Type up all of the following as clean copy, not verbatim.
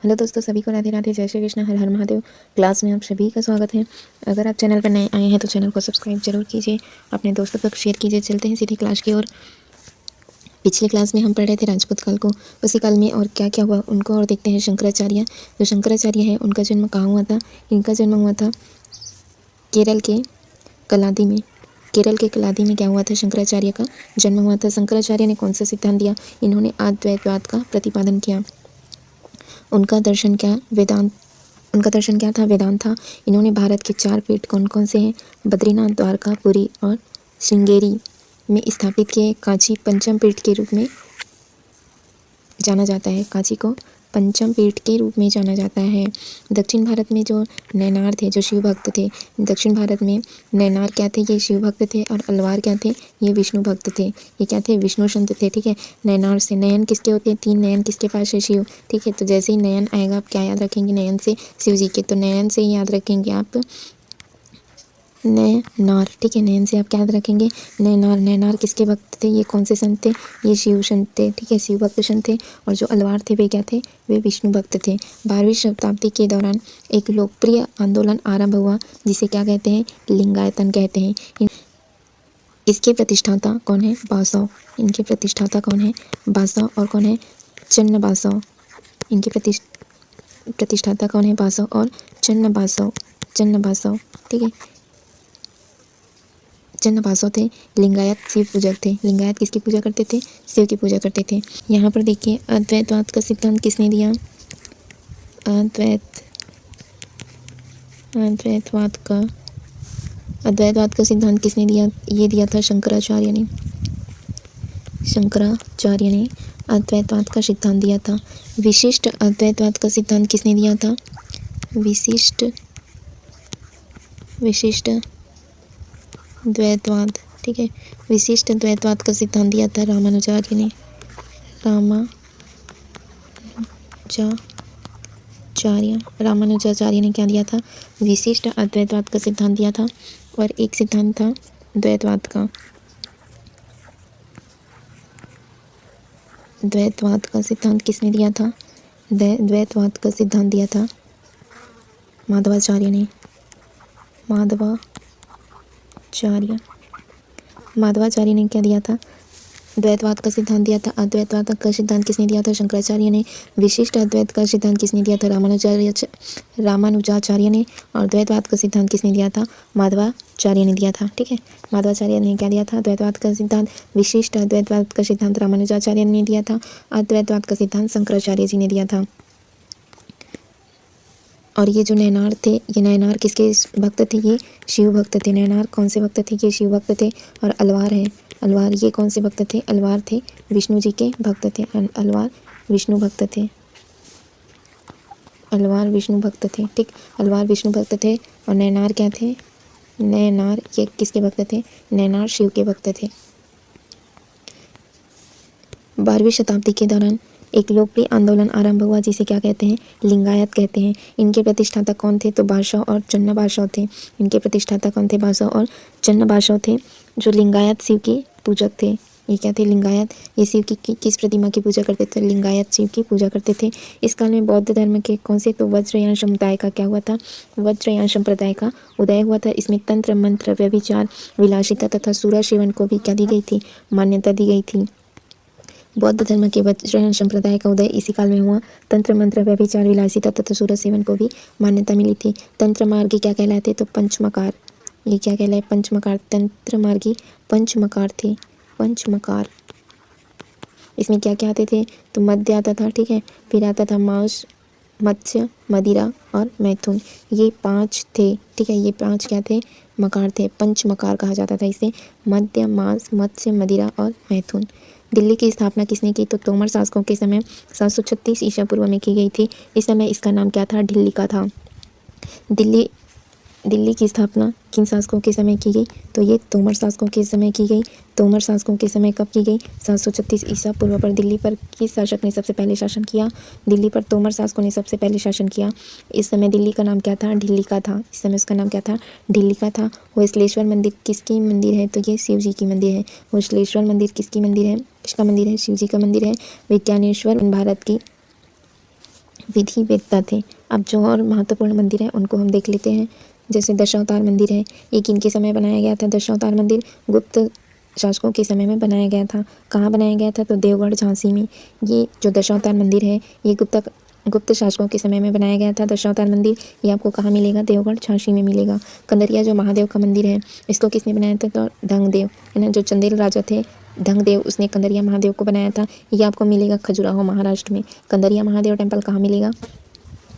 Hello दोस्तों, सभी को राधे राधे, जय श्री कृष्ण, हर हर महादेव। क्लास में आप सभी का स्वागत है। अगर आप चैनल पर नए आए हैं तो चैनल को सब्सक्राइब जरूर कीजिए, अपने दोस्तों तक शेयर कीजिए। चलते हैं सीधी क्लास की ओर। पिछले क्लास में हम पढ़ रहे थे राजपूत काल को, उसी काल में और क्या क्या हुआ उनको और देखते हैं। शंकराचार्य, जो शंकराचार्य है उनका जन्म कहाँ हुआ था? इनका जन्म हुआ था केरल के कलादी में। केरल के कलादी में क्या हुआ था? शंकराचार्य का जन्म हुआ था। शंकराचार्य ने कौन सा सिद्धांत दिया? इन्होंने अद्वैतवाद का प्रतिपादन किया। उनका दर्शन क्या? वेदांत। उनका दर्शन क्या था? वेदांत था। इन्होंने भारत के 4 पीठ कौन कौन से हैं? बद्रीनाथ, द्वारका, पुरी और श्रृंगेरी में स्थापित किए। काशी पंचम पीठ के रूप में जाना जाता है। काशी को पंचम पीठ के रूप में जाना जाता है। दक्षिण भारत में जो नैनार थे, जो शिव भक्त थे, दक्षिण भारत में नैनार क्या थे? ये शिव भक्त थे। और अलवार क्या थे? ये विष्णु भक्त थे। ये क्या थे? विष्णु संत थे। ठीक है। नैनार से नयन किसके होते हैं? 3 नयन किसके पास है? शिव। ठीक है। तो जैसे ही नयन आएगा आप क्या याद रखेंगे? नयन से शिव जी के। तो नयन से ही याद रखेंगे आप नैनार। ठीक है। नयन से आप क्या याद रखेंगे? नैनार। नैनार किसके भक्त थे? ये कौन से संत थे? ये शिव संत थे। ठीक है। शिव भक्त संत थे। और जो अलवार थे वे क्या थे? वे विष्णु भक्त थे। 12वीं शताब्दी के दौरान एक लोकप्रिय आंदोलन आरंभ हुआ जिसे क्या कहते हैं? लिंगायतन कहते हैं। इसके प्रतिष्ठाता कौन है? बासव। इनके प्रतिष्ठाता कौन है? बासव। और कौन है? चन्नबासव। इनके प्रतिष्ठाता कौन है? बासव और चन्नबासव। चन्नबासव। ठीक है। चन्नबासव थे। लिंगायत शिव पूजक थे। लिंगायत किसकी पूजा करते थे? शिव की पूजा करते थे। यहाँ पर देखिए, अद्वैतवाद का सिद्धांत किसने दिया? अद्वैतवाद का सिद्धांत किसने दिया? ये दिया था शंकराचार्य ने। शंकराचार्य ने अद्वैतवाद का सिद्धांत दिया था। विशिष्ट अद्वैतवाद का सिद्धांत किसने दिया था? विशिष्ट द्वैतवाद। ठीक है। विशिष्ट द्वैतवाद का सिद्धांत दिया था रामानुजाचार्य ने। रामानुजाचार्य ने क्या दिया था? विशिष्ट अद्वैतवाद का सिद्धांत दिया था। और एक सिद्धांत था द्वैतवाद का। द्वैतवाद का सिद्धांत किसने दिया था? द्वैतवाद का सिद्धांत दिया था माधवाचार्य ने। माधवाचार्य ने क्या दिया था? द्वैतवाद का सिद्धांत दिया था। अद्वैतवाद का सिद्धांत किसने दिया था? शंकराचार्य ने। विशिष्ट अद्वैत का सिद्धांत किसने दिया था? रामानुजाचार्य ने। और द्वैतवाद का सिद्धांत किसने दिया था? माधवाचार्य ने दिया था। ठीक है। माधवाचार्य ने क्या दिया था? द्वैतवाद का सिद्धांत। विशिष्ट अद्वैतवाद का सिद्धांत रामानुजाचार्य ने दिया था। अद्वैतवाद का सिद्धांत शंकराचार्य जी ने दिया था। और ये जो नैनार थे, ये नैनार किसके भक्त थे? ये शिव भक्त थे। नैनार कौन से भक्त थे? ये शिव भक्त थे। और अलवार है, अलवार ये कौन से भक्त थे? अलवार थे विष्णु जी के भक्त थे। अलवार विष्णु भक्त थे। अलवार विष्णु भक्त थे। ठीक। अलवार विष्णु भक्त थे। और नैनार क्या थे? नैनार ये किसके भक्त थे? नैनार शिव के भक्त थे। 12वीं शताब्दी के दौरान एक लोकप्रिय आंदोलन आरंभ हुआ जिसे क्या कहते हैं? लिंगायत कहते हैं। इनके प्रतिष्ठाता कौन थे? तो बासव और चन्नबासव थे। इनके प्रतिष्ठाता कौन थे? बासव और चन्नबासव थे। जो लिंगायत शिव के पूजक थे। ये क्या थे? लिंगायत। ये शिव की किस प्रतिमा की पूजा करते थे? लिंगायत शिव की पूजा करते थे। इस काल में बौद्ध धर्म के कौन से? तो वज्रयान समुदाय का क्या हुआ था? वज्रयान संप्रदाय का उदय हुआ था। इसमें तंत्र, मंत्र, व्यभिचार, विलासिता तथा सूरा सेवन को भी क्या दी गई थी? मान्यता दी गई थी। बौद्ध धर्म के वज्रयान संप्रदाय का उदय इसी काल में हुआ। तंत्र, मंत्र, व्यभिचार, विलासिता तथा सूरज सेवन को भी मान्यता मिली थी। तंत्र मार्गी क्या कहलाते? तो पंचमकार। ये क्या कहलाए? पंचमकार। तंत्र मार्गी पंचमकार थे। पंचमकार। इसमें क्या क्या आते थे? तो मद्य आता था। ठीक है। फिर आता था मांस, मत्स्य, मदिरा और मैथुन। ये 5 थे। ठीक है। ये 5 क्या थे? मकार थे। पंचमकार कहा जाता था इसे। मद्य, मांस, मत्स्य, मदिरा और मैथुन। दिल्ली की स्थापना किसने की? तो तोमर शासकों के समय 736 ईसा पूर्व में की गई थी। इस समय इसका नाम क्या था? ढिल्ली का था। दिल्ली की स्थापना किन शासकों के समय की गई? तो ये तोमर शासकों के समय की गई। तोमर शासकों के समय कब की गई? 736 ईसा पूर्व पर। दिल्ली पर किस शासक ने सबसे पहले शासन किया? दिल्ली पर तोमर शासकों ने सबसे पहले शासन किया। इस समय दिल्ली का नाम क्या था? ढिल्ली का था। इस समय उसका नाम क्या था? ढिल्ली का था। होयसलेश्वर मंदिर किसकी मंदिर है? तो ये शिव जी की मंदिर है। होयसलेश्वर मंदिर किसकी मंदिर है? किसका मंदिर है? शिव जी का मंदिर है। विज्ञानेश्वर भारत की विधि वेदता थे। अब जो और महत्वपूर्ण मंदिर हैं उनको हम देख लेते हैं। जैसे दशावतार मंदिर है, ये किनके समय बनाया गया था? दशावतार मंदिर गुप्त शासकों के समय में बनाया गया था। कहाँ बनाया गया था? तो देवगढ़ झांसी में। ये जो दशावतार मंदिर है ये गुप्त शासकों के समय में बनाया गया था। दशावतार मंदिर ये आपको कहाँ मिलेगा? देवगढ़ झांसी में मिलेगा। कंदरिया जो महादेव का मंदिर है इसको किसने बनाया था? तो ढंगदेव है ना, जो चंदेल राजा थे ढंगदेव, उसने कंदरिया महादेव को बनाया था। ये आपको मिलेगा खजुराहो महाराष्ट्र में। कंदरिया महादेव टेम्पल कहाँ मिलेगा?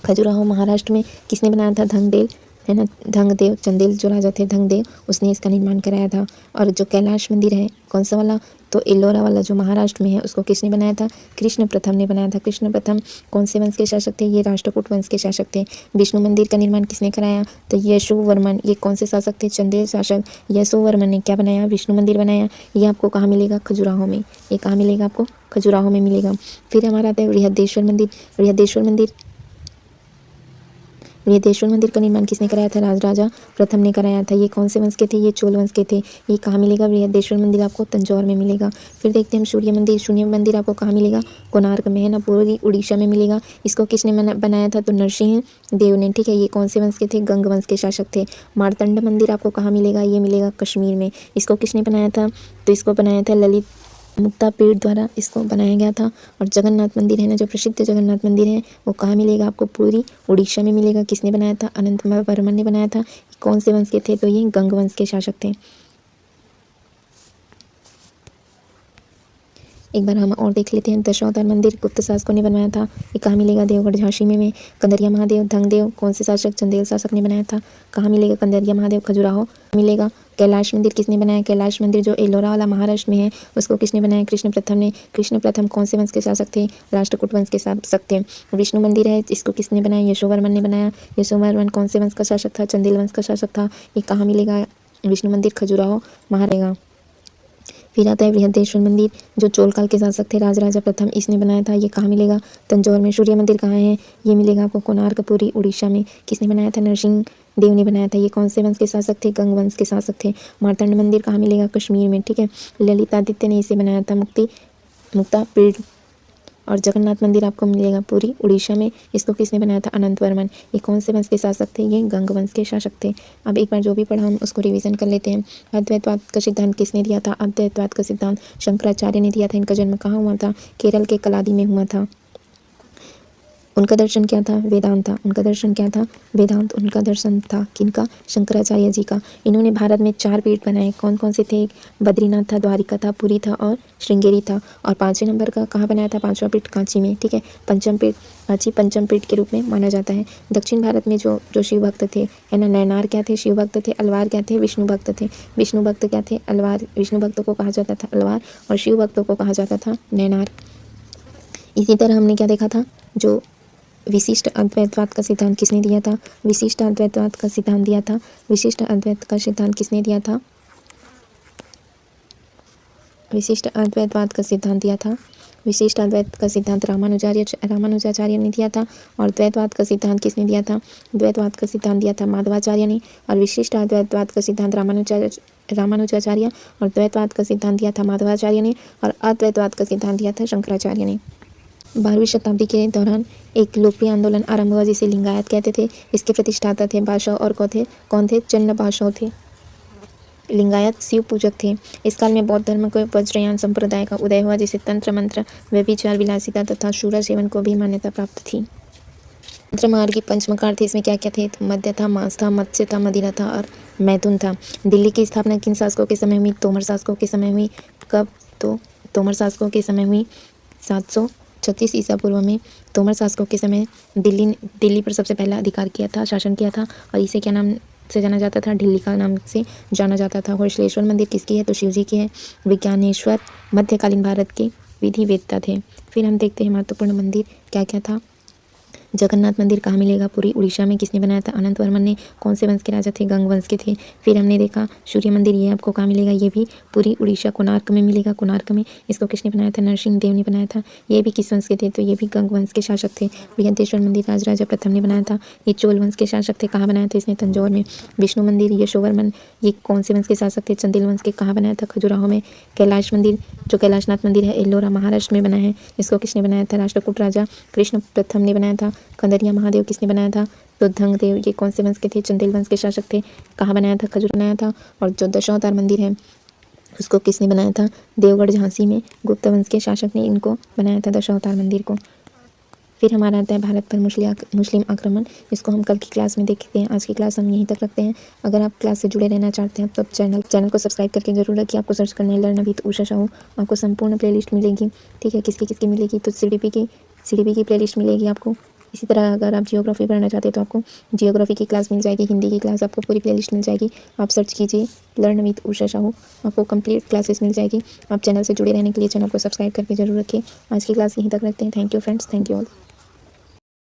खजुराहो महाराष्ट्र में। किसने बनाया था? ढंगदेव है ना, ढंगदेव, चंदेल जो राजा थे ढंगदेव, उसने इसका निर्माण कराया था। और जो कैलाश मंदिर है कौन सा वाला? तो एल्लोरा वाला जो महाराष्ट्र में है उसको किसने बनाया था? कृष्ण प्रथम ने बनाया था। कृष्ण प्रथम कौन से वंश के शासक थे? ये राष्ट्रकूट वंश के शासक थे। विष्णु मंदिर का निर्माण किसने कराया? तो यशोवर्मन। ये कौन से शासक थे? चंदेल शासक यशोवर्मन ने क्या बनाया? विष्णु मंदिर बनाया। ये आपको कहाँ मिलेगा? खजुराहो में। ये कहाँ मिलेगा आपको? खजुराहो में मिलेगा। फिर हमारा आता है बृहदेश्वर मंदिर। बृहदेश्वर मंदिर का निर्माण किसने कराया था? राजा प्रथम ने कराया था। ये कौन से वंश के थे? ये चोल वंश के थे। ये कहाँ मिलेगा? बृहदेश्वर मंदिर आपको तंजौर में मिलेगा। फिर देखते हैं हम सूर्य मंदिर। सूर्य मंदिर आपको कहाँ मिलेगा? कोणार्क में है ना, पूर्वी उड़ीसा में मिलेगा। इसको किसने बनाया था? तो नरसिंह देव ने। ठीक है, ये कौन से वंश के थे? गंग वंश के शासक थे। मार्तंड मंदिर आपको कहाँ मिलेगा? ये मिलेगा कश्मीर में। इसको किसने बनाया था? तो इसको बनाया था ललित मुक्तापीठ द्वारा इसको बनाया गया था। और जगन्नाथ मंदिर है ना, जो प्रसिद्ध जगन्नाथ मंदिर है वो कहाँ मिलेगा? आपको पूरी उड़ीसा में मिलेगा। किसने बनाया था? अनंत वर्मन ने बनाया था। कौन से वंश के थे? तो ये गंग वंश के शासक थे। एक बार हम और देख लेते हैं। दशावतार मंदिर गुप्त शासकों ने बनवाया था। ये कहाँ मिलेगा? देवगढ़ झांसी में। कंदरिया महादेव ढंगदेव कौन से शासक? चंदेल शासक ने बनाया था। कहाँ मिलेगा? कंदरिया महादेव खजुराहो मिलेगा। कैलाश मंदिर किसने बनाया? कैलाश मंदिर जो एलोरा वाला महाराष्ट्र में है उसको किसने बनाया? कृष्ण प्रथम ने। कृष्ण प्रथम कौन से वंश के शासक थे? राष्ट्रकूट वंश के शासक थे। विष्णु मंदिर है, इसको किसने बनाया? यशोवर्मन ने बनाया। यशोवर्मन कौन से वंश का शासक था? चंदेल वंश का शासक था। ये कहाँ मिलेगा? विष्णु मंदिर खजुराहो महारेगा। फिर आता है बृहदेश्वर मंदिर, जो चोल काल के शासक थे राजराजा प्रथम, इसने बनाया था। ये कहाँ मिलेगा? तंजौर में। सूर्य मंदिर कहाँ है? ये मिलेगा आपको कोणार्क, पुरी उड़ीसा में। किसने बनाया था? नरसिंह देव ने बनाया था। ये कौन से वंश के शासक थे? गंग वंश के शासक थे। मार्तंड मंदिर कहाँ मिलेगा? कश्मीर में। ठीक है, ललितादित्य ने इसे बनाया था मुक्तापीठ। और जगन्नाथ मंदिर आपको मिलेगा पूरी उड़ीसा में। इसको किसने बनाया था? अनंत वर्मन। ये कौन से वंश के शासक थे? ये गंग वंश के शासक थे। अब एक बार जो भी पढ़ा हम उसको रिवीजन कर लेते हैं। अद्वैतवाद का सिद्धांत किसने दिया था? अद्वैतवाद का सिद्धांत शंकराचार्य ने दिया था। इनका जन्म कहाँ हुआ था? केरल के कलादी में हुआ था। उनका दर्शन क्या था? वेदांत था। उनका दर्शन क्या था? वेदांत। उनका दर्शन था किनका? शंकराचार्य जी का। इन्होंने भारत में 4 पीठ बनाए। कौन कौन से थे? बद्रीनाथ था, द्वारिका था, पुरी था और श्रृंगेरी था। और 5वें नंबर का कहाँ बनाया था? 5वां पीठ कांची में। ठीक है, पंचम पीठ कांची पंचम पीठ के रूप में माना जाता है। दक्षिण भारत में जो शिव भक्त थे है ना, नैनार क्या थे? शिव भक्त थे। अलवार क्या थे? विष्णु भक्त थे। विष्णु भक्त क्या थे? अलवार। विष्णु भक्तों को कहा जाता था अलवार और शिव भक्तों को कहा जाता था नैनार। इसी तरह हमने क्या देखा था? जो विशिष्ट अद्वैतवाद का सिद्धांत किसने दिया था? विशिष्ट अद्वैतवाद का सिद्धांत दिया था। विशिष्ट अद्वैत का सिद्धांत किसने दिया था? विशिष्ट अद्वैतवाद का सिद्धांत दिया था। विशिष्ट अद्वैत का सिद्धांत रामानुजाचार्य ने दिया था। और द्वैतवाद का सिद्धांत किसने दिया था? द्वैतवाद का सिद्धांत दिया था माधवाचार्य ने। और विशिष्ट अद्वैतवाद का सिद्धांत रामानुजाचार्य और द्वैतवाद का सिद्धांत दिया था माधवाचार्य ने। और अद्वैतवाद का सिद्धांत दिया था शंकराचार्य ने। 12वीं शताब्दी के दौरान एक लोकप्रिय आंदोलन आरंभ हुआ जिसे लिंगायत कहते थे। इसके प्रतिष्ठाता थे बादशाह और कौन थे? चन्न बादशाह थे। लिंगायत शिव पूजक थे। इस काल में बौद्ध धर्म को वज्रयान संप्रदाय का उदय हुआ, जिसे तंत्र मंत्र, व्यभिचार, विलासिता तथा शूरा सेवन को भी मान्यता प्राप्त थी। तंत्र मार्ग की पंचमकार थे। इसमें क्या क्या थे? मद्य था, मांस था, मत्स्य था, मदिरा था और मैथुन था। दिल्ली की स्थापना किन शासकों के समय हुई? तोमर शासकों के समय हुई। कब? तो तोमर शासकों के समय हुई 736 ईसा पूर्व में। तोमर शासकों के समय दिल्ली पर सबसे पहला अधिकार किया था, शासन किया था। और इसे क्या नाम से जाना जाता था? ढिल्ली का नाम से जाना जाता था। होशलेश्वर मंदिर किसकी है? तो शिव जी की है। विज्ञानेश्वर मध्यकालीन भारत के विधि वेदता थे। फिर हम देखते हैं महत्वपूर्ण मंदिर क्या क्या था। जगन्नाथ मंदिर कहाँ मिलेगा? पूरी उड़ीसा में। किसने बनाया था? अनंत वर्मन ने। कौन से वंश के राजा थे? गंग वंश के थे। फिर हमने देखा सूर्य मंदिर, ये आपको कहाँ मिलेगा? ये भी पूरी उड़ीसा कोणार्क में मिलेगा। कोणार्क में। इसको किसने बनाया था? नरसिंह देव ने बनाया था। ये भी किस वंश के थे? तो ये भी गंग वंश के शासक थे। बृहदेश्वर मंदिर राजराजा प्रथम ने बनाया था। ये चोल वंश के शासक थे। कहाँ बनाया था इसने? तंजौर में। विष्णु मंदिर यशोवर्मन, ये कौन से वंश के शासक थे? चंदेल वंश के। कहाँ बनाया था? खजुराहो में। कैलाश मंदिर, जो कैलाशनाथ मंदिर है एल्लोरा महाराष्ट्र में बना है। इसको किसने बनाया था? राष्ट्रकूट राजा कृष्ण प्रथम ने बनाया था। खंडरिया महादेव किसने बनाया था? तो धंगदेव। ये कौन से वंश के थे? चंदेल वंश के शासक थे। कहाँ बनाया था? खजूर बनाया था। और जो दशावतार मंदिर है उसको किसने बनाया था? देवगढ़ झांसी में गुप्त वंश के शासक ने इनको बनाया था, दशावतार मंदिर को। फिर हमारा आता है भारत पर मुस्लिम आक्रमण। इसको हम कल की क्लास में देखते हैं। आज की क्लास हम यहीं तक रखते हैं। अगर आप क्लास से जुड़े रहना चाहते हैं तो चैनल को सब्सक्राइब करके जरूर रखिए। आपको सर्च करना है लर्न विद उषा साहू। आपको संपूर्ण प्लेलिस्ट मिलेगी। ठीक है, किसकी किसकी मिलेगी? तो सीडीपी की प्लेलिस्ट मिलेगी आपको। इसी तरह अगर आप जियोग्राफी पढ़ना चाहते हैं तो आपको जियोग्राफी की क्लास मिल जाएगी, हिंदी की क्लास आपको पूरी प्लेलिस्ट मिल जाएगी। आप सर्च कीजिए लर्न विद उषा साहू, आपको कंप्लीट क्लासेस मिल जाएगी। आप चैनल से जुड़े रहने के लिए चैनल को सब्सक्राइब करके जरूर रखिए। आज की क्लास यहीं तक रखते हैं। Thank you friends, thank you all.